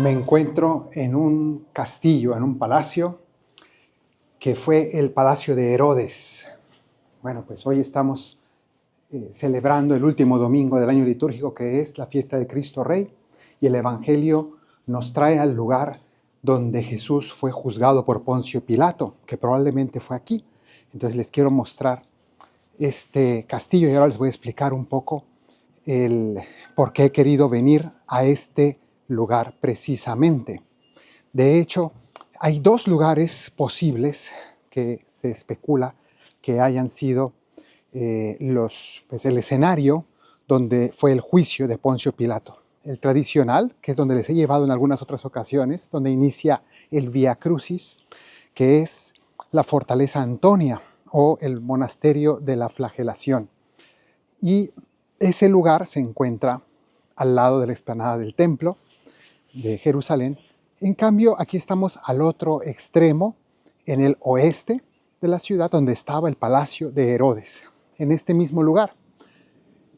Me encuentro en un castillo, en un palacio, que fue el Palacio de Herodes. Bueno, pues hoy estamos celebrando el último domingo del año litúrgico, que es la fiesta de Cristo Rey, y el Evangelio nos trae al lugar donde Jesús fue juzgado por Poncio Pilato, que probablemente fue aquí. Entonces les quiero mostrar este castillo y ahora les voy a explicar un poco el por qué he querido venir a este lugar precisamente. De hecho, hay dos lugares posibles que se especula que hayan sido el escenario donde fue el juicio de Poncio Pilato. El tradicional, que es donde les he llevado en algunas otras ocasiones, donde inicia el Vía Crucis, que es la Fortaleza Antonia o el Monasterio de la Flagelación. Y ese lugar se encuentra al lado de la explanada del Templo de Jerusalén. En cambio, aquí estamos al otro extremo, en el oeste de la ciudad, donde estaba el Palacio de Herodes, en este mismo lugar.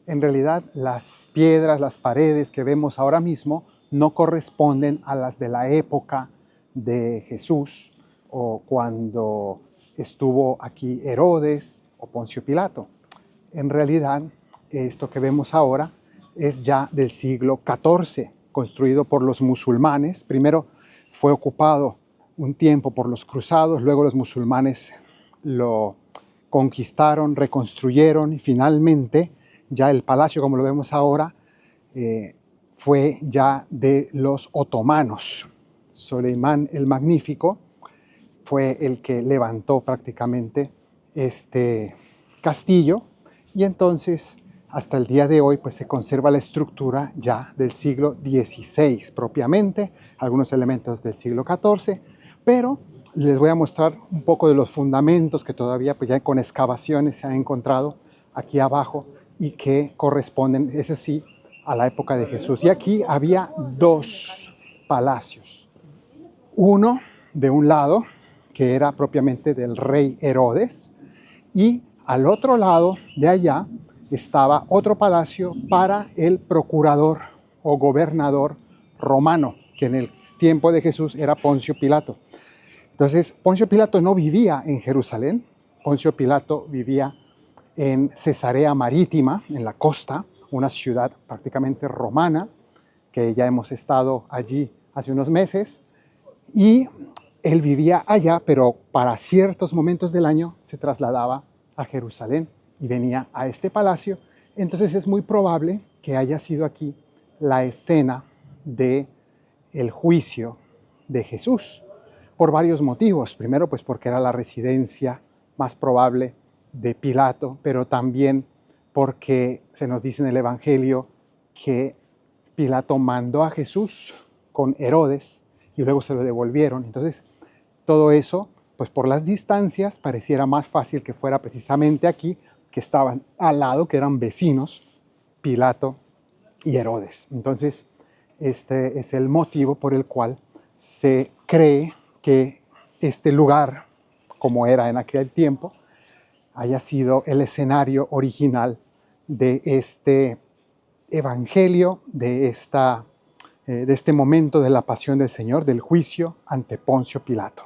En realidad, las piedras, las paredes que vemos ahora mismo no corresponden a las de la época de Jesús o cuando estuvo aquí Herodes o Poncio Pilato. En realidad, esto que vemos ahora es ya del siglo XIV, construido por los musulmanes. Primero fue ocupado un tiempo por los cruzados, luego los musulmanes lo conquistaron, reconstruyeron y finalmente ya el palacio, como lo vemos ahora, fue ya de los otomanos. Soleimán el Magnífico fue el que levantó prácticamente este castillo y entonces hasta el día de hoy pues se conserva la estructura ya del siglo XVI propiamente, algunos elementos del siglo XIV, pero les voy a mostrar un poco de los fundamentos que todavía pues ya con excavaciones se han encontrado aquí abajo y que corresponden, ese sí, a la época de Jesús. Y aquí había dos palacios, uno de un lado que era propiamente del rey Herodes y al otro lado de allá estaba otro palacio para el procurador o gobernador romano, que en el tiempo de Jesús era Poncio Pilato. Entonces, Poncio Pilato no vivía en Jerusalén, Poncio Pilato vivía en Cesarea Marítima, en la costa, una ciudad prácticamente romana, que ya hemos estado allí hace unos meses, y él vivía allá, pero para ciertos momentos del año se trasladaba a Jerusalén y venía a este palacio. Entonces es muy probable que haya sido aquí la escena del juicio de Jesús, por varios motivos. Primero, pues porque era la residencia más probable de Pilato, pero también porque se nos dice en el Evangelio que Pilato mandó a Jesús con Herodes y luego se lo devolvieron. Entonces, todo eso, pues por las distancias, pareciera más fácil que fuera precisamente aquí, que estaban al lado, que eran vecinos, Pilato y Herodes. Entonces, este es el motivo por el cual se cree que este lugar, como era en aquel tiempo, haya sido el escenario original de este evangelio, de este momento de la pasión del Señor, del juicio ante Poncio Pilato.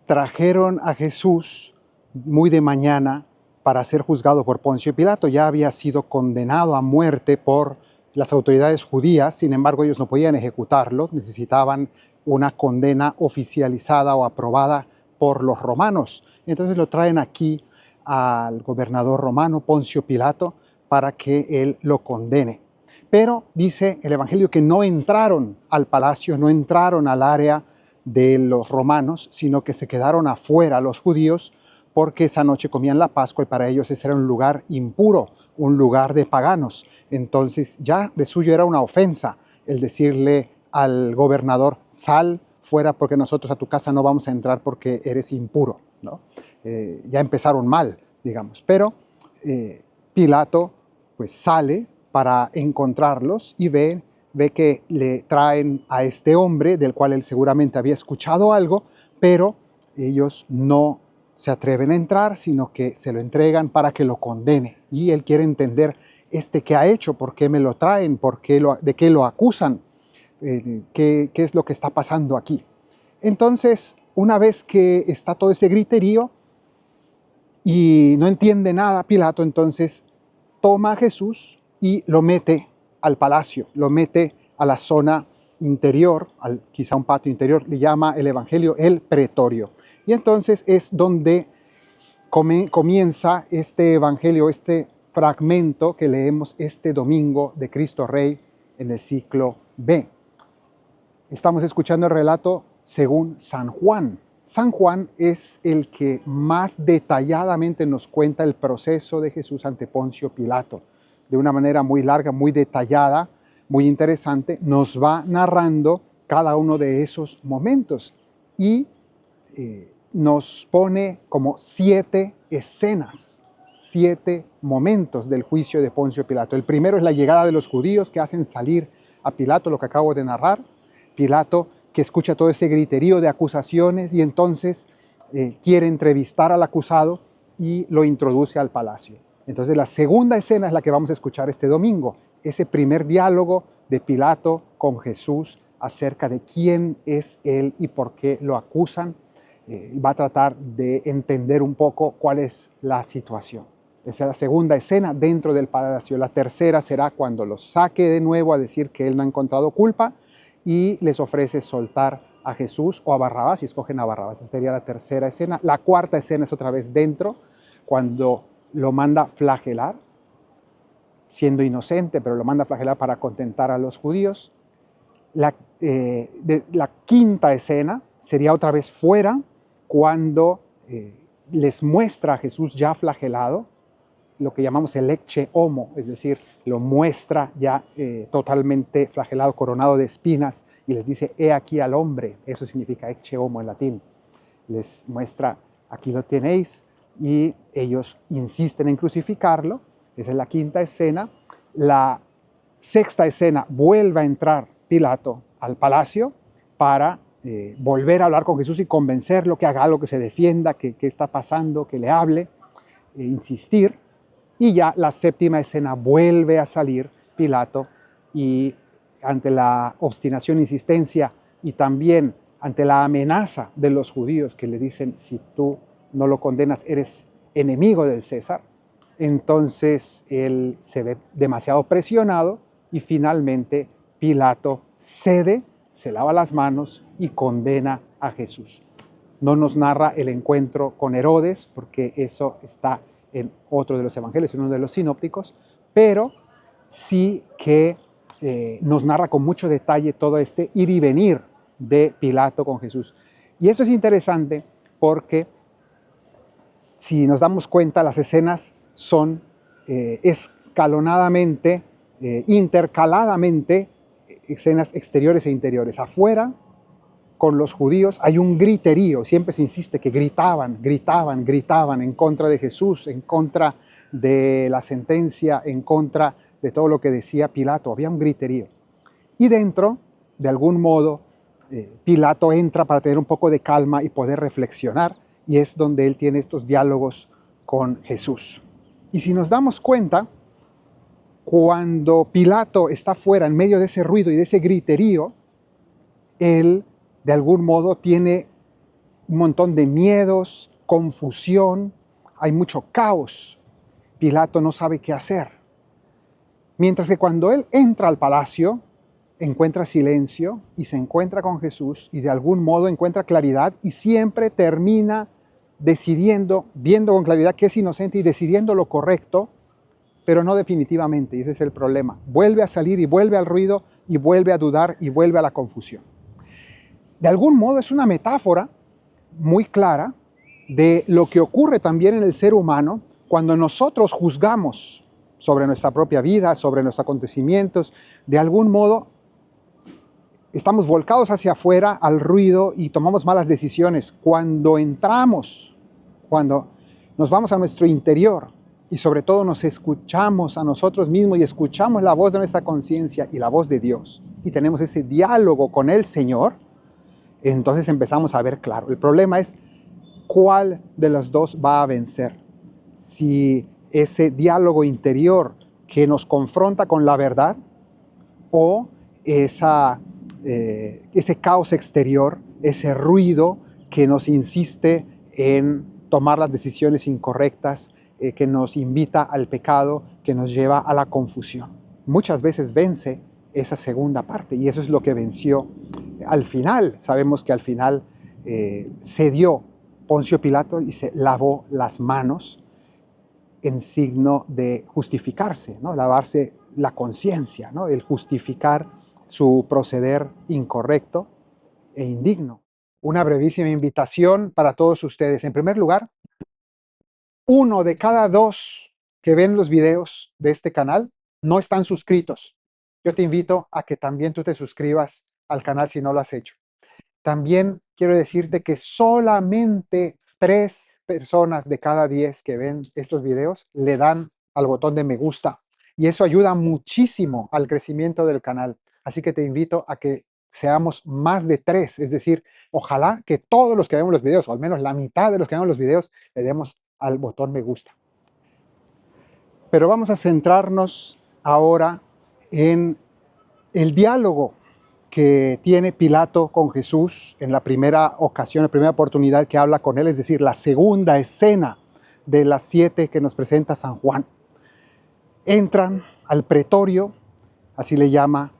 Trajeron a Jesús muy de mañana para ser juzgado por Poncio Pilato. Ya había sido condenado a muerte por las autoridades judías, sin embargo ellos no podían ejecutarlo, necesitaban una condena oficializada o aprobada por los romanos. Entonces lo traen aquí al gobernador romano Poncio Pilato para que él lo condene. Pero dice el Evangelio que no entraron al palacio, no entraron al área de los romanos, sino que se quedaron afuera los judíos porque esa noche comían la Pascua y para ellos ese era un lugar impuro, un lugar de paganos. Entonces ya de suyo era una ofensa el decirle al gobernador, sal fuera porque nosotros a tu casa no vamos a entrar porque eres impuro, ¿no? Ya empezaron mal, digamos. Pero Pilato pues sale para encontrarlos y ve que le traen a este hombre del cual él seguramente había escuchado algo, pero ellos no se atreven a entrar, sino que se lo entregan para que lo condene. Y él quiere entender qué ha hecho, por qué me lo traen, de qué lo acusan. ¿Qué es lo que está pasando aquí? Entonces, una vez que está todo ese griterío y no entiende nada Pilato, entonces toma a Jesús y lo mete al palacio, lo mete a la zona interior, quizá un patio interior, le llama el Evangelio el pretorio. Y entonces es donde comienza este Evangelio, este fragmento que leemos este domingo de Cristo Rey en el ciclo B. Estamos escuchando el relato según San Juan. San Juan es el que más detalladamente nos cuenta el proceso de Jesús ante Poncio Pilato. De una manera muy larga, muy detallada, muy interesante, nos va narrando cada uno de esos momentos y nos pone como 7 escenas, 7 momentos del juicio de Poncio Pilato. El primero es la llegada de los judíos que hacen salir a Pilato, lo que acabo de narrar. Pilato, que escucha todo ese griterío de acusaciones y entonces quiere entrevistar al acusado y lo introduce al palacio. Entonces la segunda escena es la que vamos a escuchar este domingo, ese primer diálogo de Pilato con Jesús acerca de quién es él y por qué lo acusan. Va a tratar de entender un poco cuál es la situación. Esa es la segunda escena dentro del palacio. La tercera será cuando los saque de nuevo a decir que él no ha encontrado culpa y les ofrece soltar a Jesús o a Barrabás, si escogen a Barrabás. Esa sería la tercera escena. La cuarta escena es otra vez dentro, cuando lo manda flagelar, siendo inocente, pero lo manda flagelar para contentar a los judíos. La quinta escena sería otra vez fuera, cuando les muestra a Jesús ya flagelado, lo que llamamos el ecce homo, es decir, lo muestra ya totalmente flagelado, coronado de espinas, y les dice, he aquí al hombre, eso significa ecce homo en latín. Les muestra, aquí lo tenéis, y ellos insisten en crucificarlo. Esa es la quinta escena. La sexta escena, vuelve a entrar Pilato al palacio para volver a hablar con Jesús y convencerlo, que haga algo, que se defienda, que está pasando, que le hable, insistir. Y ya la séptima escena vuelve a salir Pilato y ante la obstinación, insistencia y también ante la amenaza de los judíos que le dicen, si tú no lo condenas, eres enemigo del César. Entonces él se ve demasiado presionado y finalmente Pilato cede, se lava las manos y condena a Jesús. No nos narra el encuentro con Herodes, porque eso está en otro de los evangelios, en uno de los sinópticos, pero sí que nos narra con mucho detalle todo este ir y venir de Pilato con Jesús. Y esto es interesante porque si nos damos cuenta, las escenas son escalonadamente, intercaladamente, escenas exteriores e interiores. Afuera, con los judíos, hay un griterío, siempre se insiste que gritaban en contra de Jesús, en contra de la sentencia, en contra de todo lo que decía Pilato, había un griterío. Y dentro, de algún modo, Pilato entra para tener un poco de calma y poder reflexionar, y es donde él tiene estos diálogos con Jesús. Y si nos damos cuenta, cuando Pilato está fuera, en medio de ese ruido y de ese griterío, él de algún modo tiene un montón de miedos, confusión, hay mucho caos. Pilato no sabe qué hacer. Mientras que cuando él entra al palacio, encuentra silencio y se encuentra con Jesús y de algún modo encuentra claridad y siempre termina decidiendo, viendo con claridad que es inocente y decidiendo lo correcto, pero no definitivamente, y ese es el problema. Vuelve a salir y vuelve al ruido y vuelve a dudar y vuelve a la confusión. De algún modo es una metáfora muy clara de lo que ocurre también en el ser humano cuando nosotros juzgamos sobre nuestra propia vida, sobre nuestros acontecimientos. De algún modo estamos volcados hacia afuera al ruido y tomamos malas decisiones. Cuando entramos, cuando nos vamos a nuestro interior y sobre todo nos escuchamos a nosotros mismos y escuchamos la voz de nuestra conciencia y la voz de Dios y tenemos ese diálogo con el Señor, entonces empezamos a ver claro. El problema es cuál de los dos va a vencer. Si ese diálogo interior que nos confronta con la verdad o esa ese caos exterior, ese ruido que nos insiste en tomar las decisiones incorrectas, que nos invita al pecado, que nos lleva a la confusión. Muchas veces vence esa segunda parte y eso es lo que venció al final. Sabemos que al final cedió Poncio Pilato y se lavó las manos en signo de justificarse, ¿no? Lavarse la conciencia, ¿no? El justificar su proceder incorrecto e indigno. Una brevísima invitación para todos ustedes. En primer lugar, 1 de cada 2 que ven los videos de este canal no están suscritos. Yo te invito a que también tú te suscribas al canal si no lo has hecho. También quiero decirte que solamente 3 personas de cada 10 que ven estos videos le dan al botón de me gusta y eso ayuda muchísimo al crecimiento del canal. Así que te invito a que seamos más de 3, es decir, ojalá que todos los que vemos los videos, o al menos la mitad de los que vemos los videos, le demos al botón me gusta. Pero vamos a centrarnos ahora en el diálogo que tiene Pilato con Jesús en la primera ocasión, la primera oportunidad que habla con él, es decir, la segunda escena de las 7 que nos presenta San Juan. Entran al pretorio, así le llama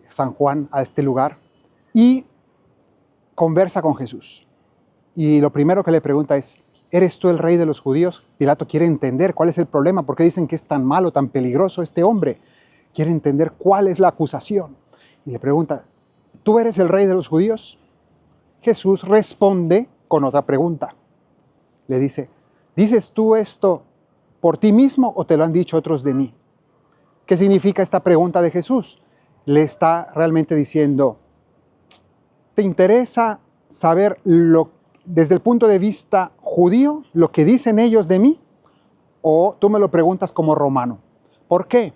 San Juan a este lugar, y conversa con Jesús. Y lo primero que le pregunta es, ¿eres tú el rey de los judíos? Pilato quiere entender cuál es el problema, por qué dicen que es tan malo, tan peligroso este hombre. Quiere entender cuál es la acusación. Y le pregunta, ¿tú eres el rey de los judíos? Jesús responde con otra pregunta. Le dice, ¿dices tú esto por ti mismo o te lo han dicho otros de mí? ¿Qué significa esta pregunta de Jesús? Le está realmente diciendo, ¿te interesa saber desde el punto de vista judío lo que dicen ellos de mí? ¿O tú me lo preguntas como romano? ¿Por qué?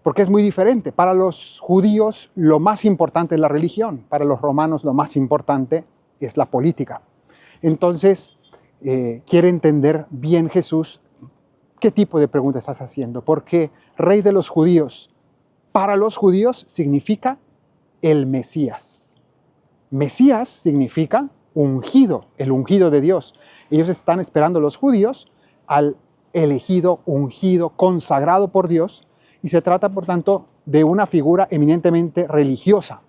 Porque es muy diferente. Para los judíos lo más importante es la religión, para los romanos lo más importante es la política. Entonces, quiere entender bien Jesús qué tipo de pregunta estás haciendo, porque rey de los judíos, para los judíos significa el Mesías. Mesías significa ungido, el ungido de Dios. Ellos están esperando, los judíos, al elegido, ungido, consagrado por Dios, y se trata, por tanto, de una figura eminentemente religiosa,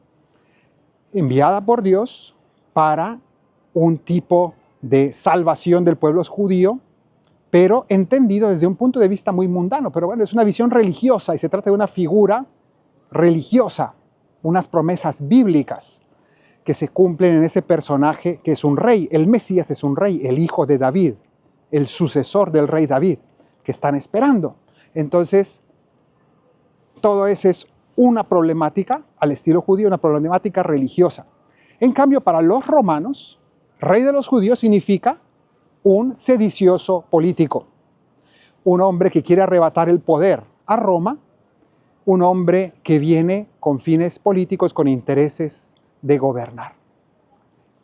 enviada por Dios para un tipo de salvación del pueblo judío, pero entendido desde un punto de vista muy mundano. Pero bueno, es una visión religiosa y se trata de una figura religiosa, unas promesas bíblicas que se cumplen en ese personaje que es un rey. El Mesías es un rey, el hijo de David, el sucesor del rey David, que están esperando. Entonces, todo eso es una problemática al estilo judío, una problemática religiosa. En cambio, para los romanos, rey de los judíos significa un sedicioso político, un hombre que quiere arrebatar el poder a Roma, un hombre que viene con fines políticos, con intereses de gobernar.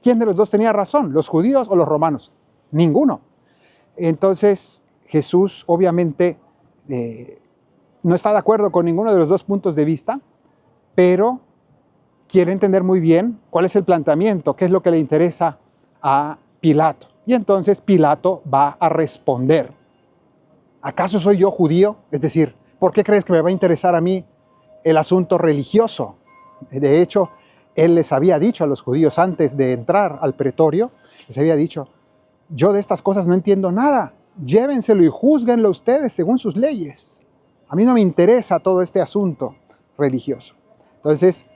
¿Quién de los dos tenía razón, los judíos o los romanos? Ninguno. Entonces, Jesús obviamente no está de acuerdo con ninguno de los dos puntos de vista, pero quiere entender muy bien cuál es el planteamiento, qué es lo que le interesa a Pilato. Y entonces Pilato va a responder. ¿Acaso soy yo judío? Es decir, ¿por qué crees que me va a interesar a mí el asunto religioso? De hecho, él les había dicho a los judíos antes de entrar al pretorio, les había dicho, yo de estas cosas no entiendo nada, llévenselo y júzguenlo ustedes según sus leyes. A mí no me interesa todo este asunto religioso. Entonces,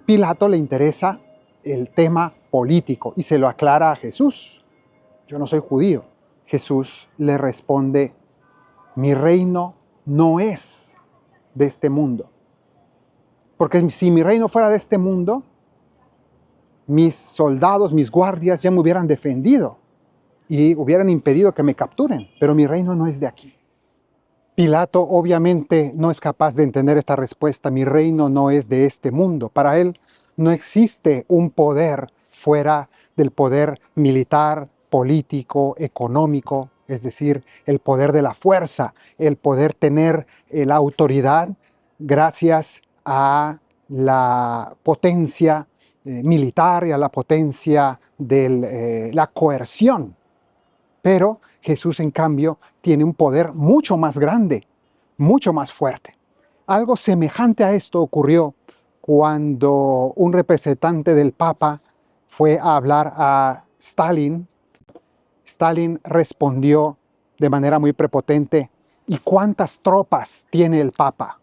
Pilato le interesa el tema político y se lo aclara a Jesús. Yo no soy judío. Jesús le responde, mi reino no es de este mundo. Porque si mi reino fuera de este mundo, mis soldados, mis guardias ya me hubieran defendido y hubieran impedido que me capturen, pero mi reino no es de aquí. Pilato obviamente no es capaz de entender esta respuesta, mi reino no es de este mundo. Para él no existe un poder fuera del poder militar, político, económico, es decir, el poder de la fuerza, el poder tener la autoridad gracias a la potencia militar y a la potencia de la coerción. Pero Jesús, en cambio, tiene un poder mucho más grande, mucho más fuerte. Algo semejante a esto ocurrió cuando un representante del Papa fue a hablar a Stalin. Stalin respondió de manera muy prepotente: ¿y cuántas tropas tiene el Papa?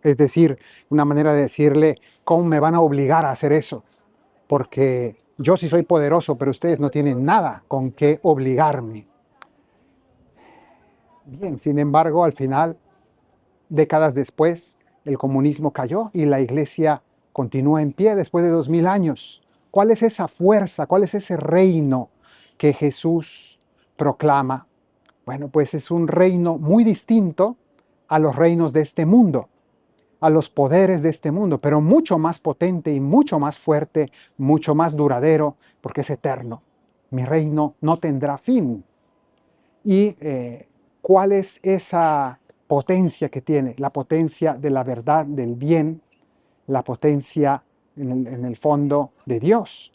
Es decir, una manera de decirle: ¿cómo me van a obligar a hacer eso? Porque yo sí soy poderoso, pero ustedes no tienen nada con qué obligarme. Bien, sin embargo, al final, décadas después, el comunismo cayó y la Iglesia continúa en pie después de 2000 años. ¿Cuál es esa fuerza? ¿Cuál es ese reino que Jesús proclama? Bueno, pues es un reino muy distinto a los reinos de este mundo, a los poderes de este mundo, pero mucho más potente y mucho más fuerte, mucho más duradero, porque es eterno. Mi reino no tendrá fin. ¿Y cuál es esa potencia que tiene? La potencia de la verdad, del bien, la potencia en el fondo de Dios.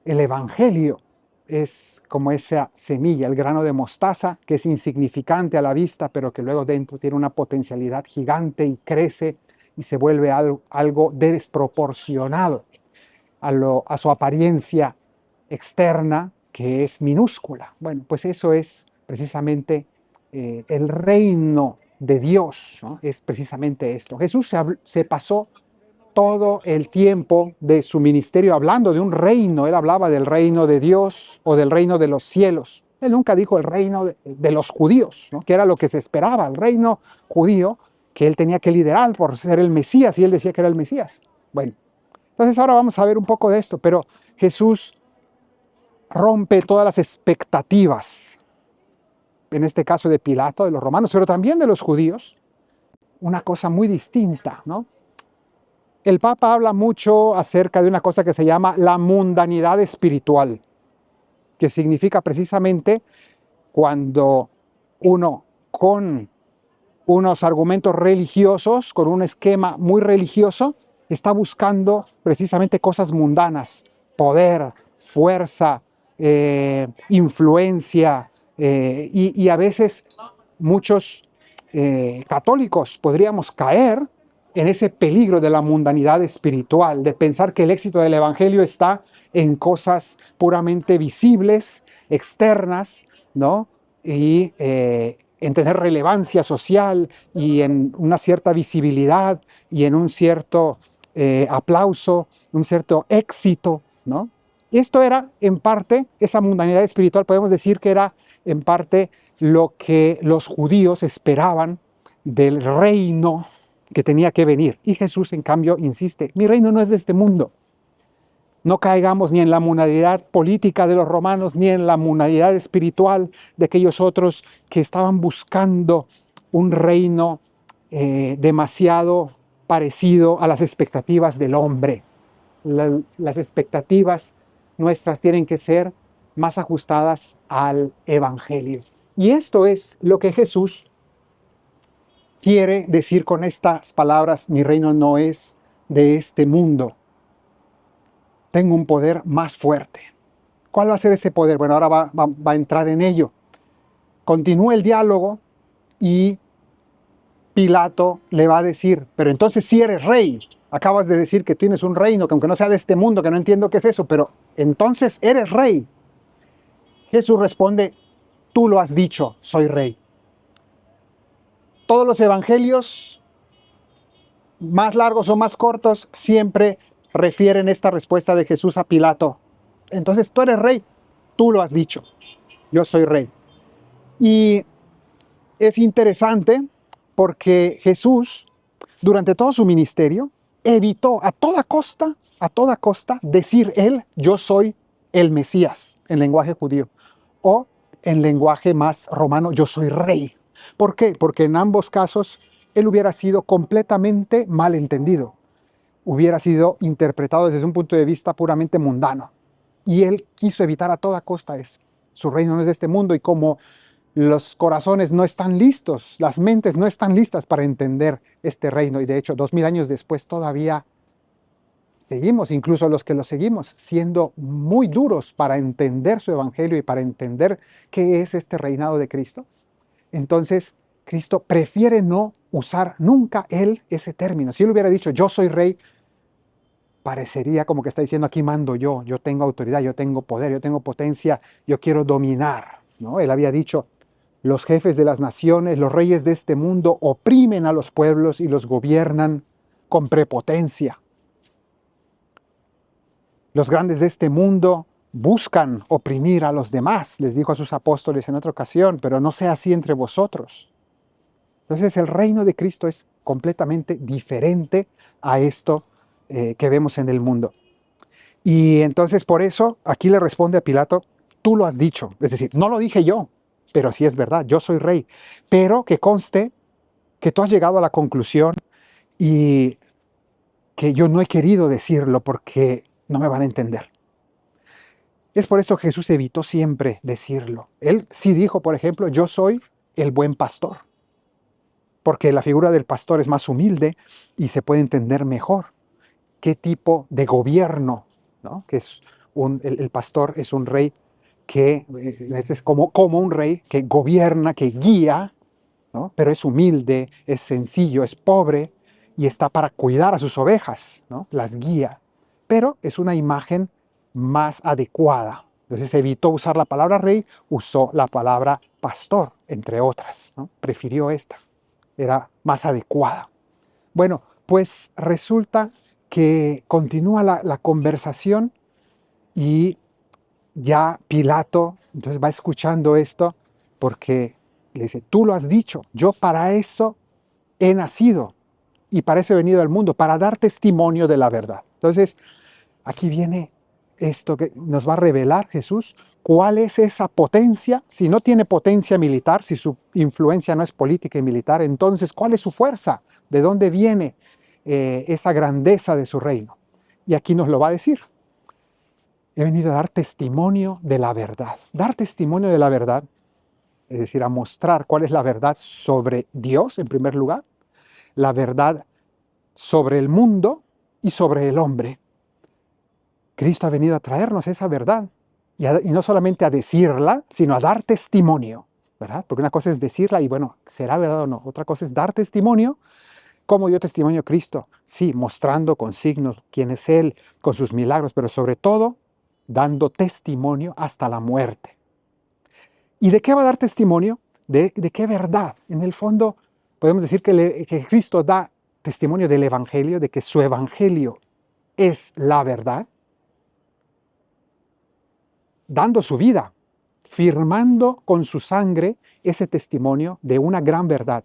El Evangelio es como esa semilla, el grano de mostaza, que es insignificante a la vista, pero que luego dentro tiene una potencialidad gigante y crece y se vuelve algo desproporcionado a su apariencia externa, que es minúscula. Bueno, pues eso es precisamente el reino de Dios, ¿no? Es precisamente esto. Jesús se pasó todo el tiempo de su ministerio hablando de un reino. Él hablaba del reino de Dios o del reino de los cielos. Él nunca dijo el reino de los judíos, ¿no? Que era lo que se esperaba, el reino judío que él tenía que liderar por ser el Mesías, y él decía que era el Mesías. Bueno, entonces ahora vamos a ver un poco de esto, pero Jesús rompe todas las expectativas, en este caso de Pilato, de los romanos, pero también de los judíos, una cosa muy distinta, ¿no? El Papa habla mucho acerca de una cosa que se llama la mundanidad espiritual, que significa precisamente cuando uno con unos argumentos religiosos, con un esquema muy religioso, está buscando precisamente cosas mundanas: poder, fuerza, influencia, y a veces muchos católicos podríamos caer en ese peligro de la mundanidad espiritual, de pensar que el éxito del Evangelio está en cosas puramente visibles, externas, ¿no? Y en tener relevancia social y en una cierta visibilidad y en un cierto aplauso, un cierto éxito, ¿no? Esto era en parte, esa mundanidad espiritual, podemos decir que era en parte lo que los judíos esperaban del reino que tenía que venir. Y Jesús, en cambio, insiste: mi reino no es de este mundo. No caigamos ni en la mundanidad política de los romanos, ni en la mundanidad espiritual de aquellos otros que estaban buscando un reino demasiado parecido a las expectativas del hombre. Las expectativas nuestras tienen que ser más ajustadas al Evangelio. Y esto es lo que Jesús quiere decir con estas palabras: mi reino no es de este mundo. Tengo un poder más fuerte. ¿Cuál va a ser ese poder? Bueno, ahora va a entrar en ello. Continúa el diálogo y Pilato le va a decir: pero entonces sí eres rey. Acabas de decir que tienes un reino, que aunque no sea de este mundo, que no entiendo qué es eso, pero entonces eres rey. Jesús responde: tú lo has dicho, soy rey. Todos los evangelios, más largos o más cortos, siempre refieren esta respuesta de Jesús a Pilato: entonces tú eres rey, tú lo has dicho, yo soy rey. Y es interesante porque Jesús, durante todo su ministerio, evitó a toda costa decir él: yo soy el Mesías, en lenguaje judío, o en lenguaje más romano: yo soy rey. ¿Por qué? Porque en ambos casos él hubiera sido completamente malentendido, hubiera sido interpretado desde un punto de vista puramente mundano. Y él quiso evitar a toda costa eso. Su reino no es de este mundo, y como los corazones no están listos, las mentes no están listas para entender este reino, y de hecho 2000 años después todavía seguimos, incluso los que lo seguimos, siendo muy duros para entender su evangelio y para entender qué es este reinado de Cristo. Entonces, Cristo prefiere no usar nunca él ese término. Si él hubiera dicho yo soy rey, parecería como que está diciendo aquí mando yo tengo autoridad, yo tengo poder, yo tengo potencia, yo quiero dominar, ¿no? Él había dicho, los jefes de las naciones, los reyes de este mundo oprimen a los pueblos y los gobiernan con prepotencia. Los grandes de este mundo buscan oprimir a los demás, les dijo a sus apóstoles en otra ocasión, pero no sea así entre vosotros. Entonces el reino de Cristo es completamente diferente a esto que vemos en el mundo. Y entonces por eso aquí le responde a Pilato, tú lo has dicho. Es decir, no lo dije yo, pero sí es verdad, yo soy rey. Pero que conste que tú has llegado a la conclusión y que yo no he querido decirlo porque no me van a entender. Es por esto que Jesús evitó siempre decirlo. Él sí dijo, por ejemplo, yo soy el buen pastor, porque la figura del pastor es más humilde y se puede entender mejor qué tipo de gobierno, ¿no? Que es el pastor es un rey que es como un rey que gobierna, que guía, ¿no? Pero es humilde, es sencillo, es pobre y está para cuidar a sus ovejas, ¿no? Las guía. Pero es una imagen más adecuada. Entonces evitó usar la palabra rey, usó la palabra pastor, entre otras, ¿no? Prefirió esta, era más adecuada. Bueno, pues resulta que continúa la conversación y ya Pilato entonces va escuchando esto porque le dice, tú lo has dicho, yo para eso he nacido y para eso he venido al mundo, para dar testimonio de la verdad. Entonces, aquí viene esto que nos va a revelar Jesús, cuál es esa potencia. Si no tiene potencia militar, si su influencia no es política y militar, entonces, ¿cuál es su fuerza? ¿De dónde viene esa grandeza de su reino? Y aquí nos lo va a decir. He venido a dar testimonio de la verdad. Dar testimonio de la verdad, es decir, a mostrar cuál es la verdad sobre Dios, en primer lugar, la verdad sobre el mundo y sobre el hombre. Cristo ha venido a traernos esa verdad y no solamente a decirla, sino a dar testimonio, ¿verdad? Porque una cosa es decirla y bueno, será verdad o no. Otra cosa es dar testimonio. ¿Cómo dio testimonio Cristo? Sí, mostrando con signos quién es Él, con sus milagros, pero sobre todo dando testimonio hasta la muerte. ¿Y de qué va a dar testimonio? ¿De qué verdad? En el fondo, podemos decir que Cristo da testimonio del Evangelio, de que su Evangelio es la verdad, dando su vida, firmando con su sangre ese testimonio de una gran verdad.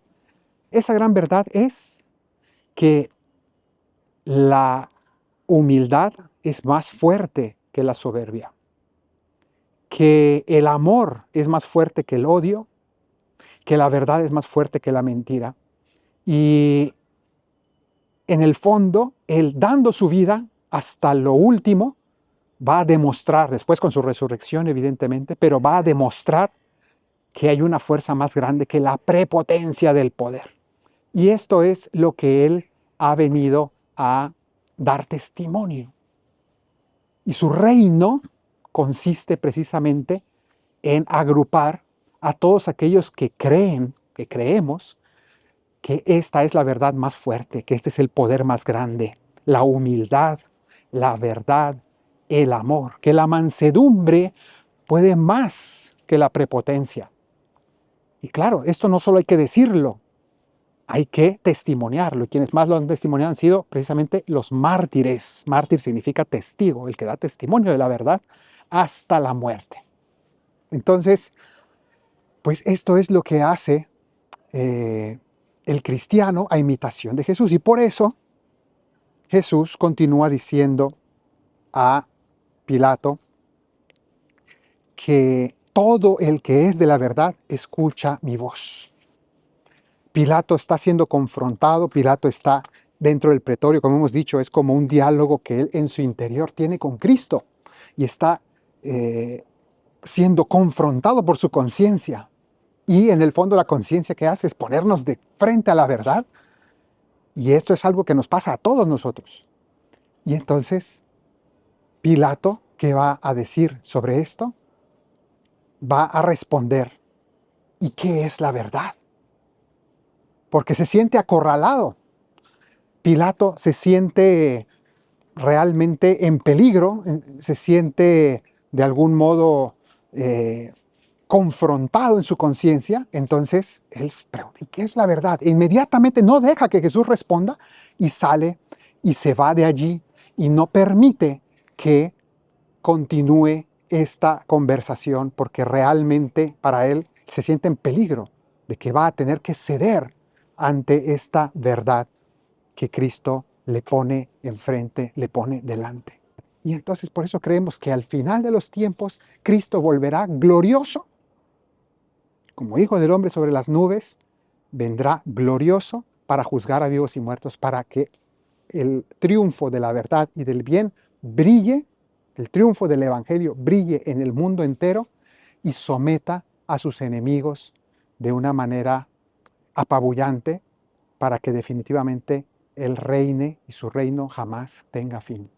Esa gran verdad es que la humildad es más fuerte que la soberbia, que el amor es más fuerte que el odio, que la verdad es más fuerte que la mentira. Y en el fondo, él dando su vida hasta lo último, va a demostrar, después con su resurrección evidentemente, pero va a demostrar que hay una fuerza más grande que la prepotencia del poder. Y esto es lo que él ha venido a dar testimonio. Y su reino consiste precisamente en agrupar a todos aquellos que creen, que creemos, que esta es la verdad más fuerte, que este es el poder más grande, la humildad, la verdad, el amor, que la mansedumbre puede más que la prepotencia. Y claro, esto no solo hay que decirlo, hay que testimoniarlo. Y quienes más lo han testimoniado han sido precisamente los mártires. Mártir significa testigo, el que da testimonio de la verdad hasta la muerte. Entonces, pues esto es lo que hace el cristiano a imitación de Jesús. Y por eso Jesús continúa diciendo a Pilato que todo el que es de la verdad escucha mi voz. Pilato está siendo confrontado, Pilato está dentro del pretorio, como hemos dicho, es como un diálogo que él en su interior tiene con Cristo y está siendo confrontado por su conciencia. Y en el fondo la conciencia que hace es ponernos de frente a la verdad. Y esto es algo que nos pasa a todos nosotros. Y entonces, Pilato, ¿qué va a decir sobre esto? Va a responder, ¿y qué es la verdad? Porque se siente acorralado. Pilato se siente realmente en peligro, se siente de algún modo confrontado en su conciencia. Entonces él pregunta, ¿y qué es la verdad? E inmediatamente no deja que Jesús responda y sale y se va de allí y no permite que continúe esta conversación, porque realmente para él se siente en peligro de que va a tener que ceder ante esta verdad que Cristo le pone enfrente, le pone delante. Y entonces por eso creemos que al final de los tiempos Cristo volverá glorioso, como Hijo del Hombre sobre las nubes, vendrá glorioso para juzgar a vivos y muertos, para que el triunfo de la verdad y del bien brille, el triunfo del Evangelio brille en el mundo entero y someta a sus enemigos de una manera apabullante, para que definitivamente Él reine y su reino jamás tenga fin.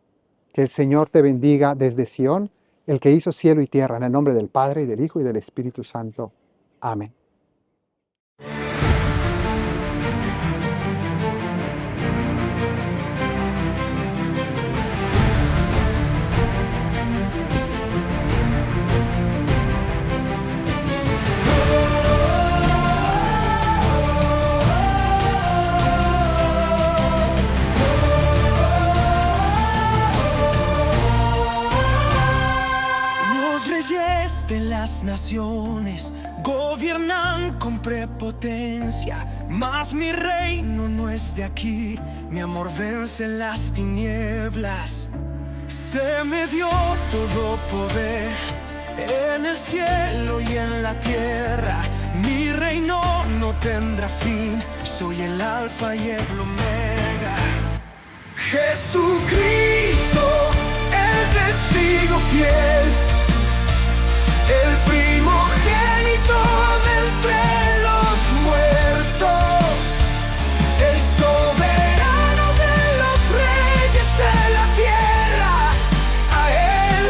Que el Señor te bendiga desde Sión, el que hizo cielo y tierra, en el nombre del Padre, y del Hijo, y del Espíritu Santo. Amén. De las naciones gobiernan con prepotencia, mas mi reino no es de aquí. Mi amor vence las tinieblas. Se me dio todo poder en el cielo y en la tierra. Mi reino no tendrá fin. Soy el alfa y el omega. Jesucristo, el testigo fiel, el primogénito de entre los muertos, el soberano de los reyes de la tierra. A Él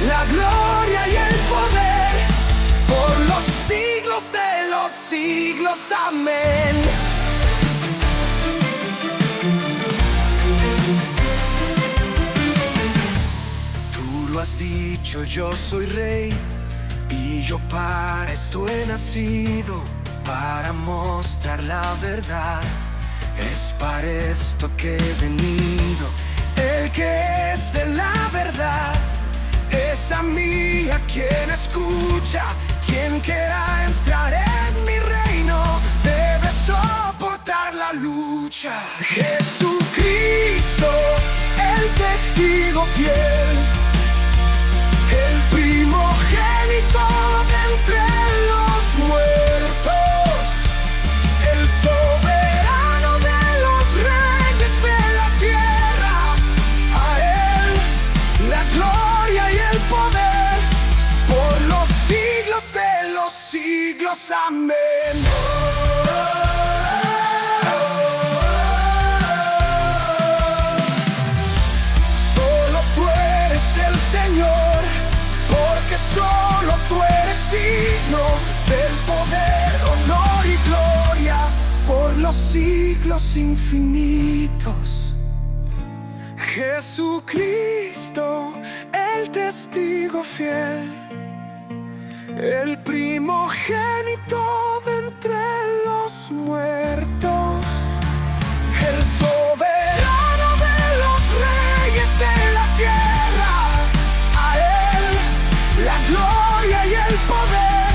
la gloria y el poder por los siglos de los siglos. Amén. Tú lo has dicho, yo soy rey. Y yo para esto he nacido, para mostrar la verdad. Es para esto que he venido. El que es de la verdad es a mí a quien escucha. Quien quiera entrar en mi reino debe soportar la lucha. Jesucristo, el testigo fiel, el primogénito de entre los muertos, el soberano de los reyes de la tierra. A Él la gloria y el poder por los siglos de los siglos. Amén. Solo tú eres el Señor, porque solo tú eres digno del poder, honor y gloria por los siglos infinitos. Jesucristo, el testigo fiel, el primogénito de entre los muertos, el soberano de los reyes de la tierra. A Él la gloria y el poder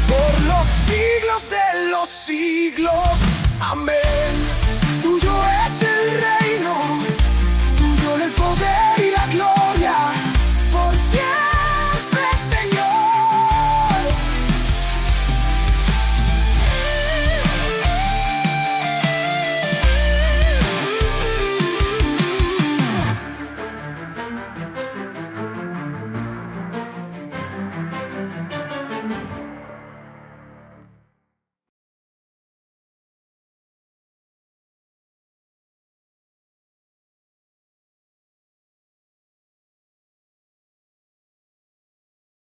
por los siglos de los siglos. Amén.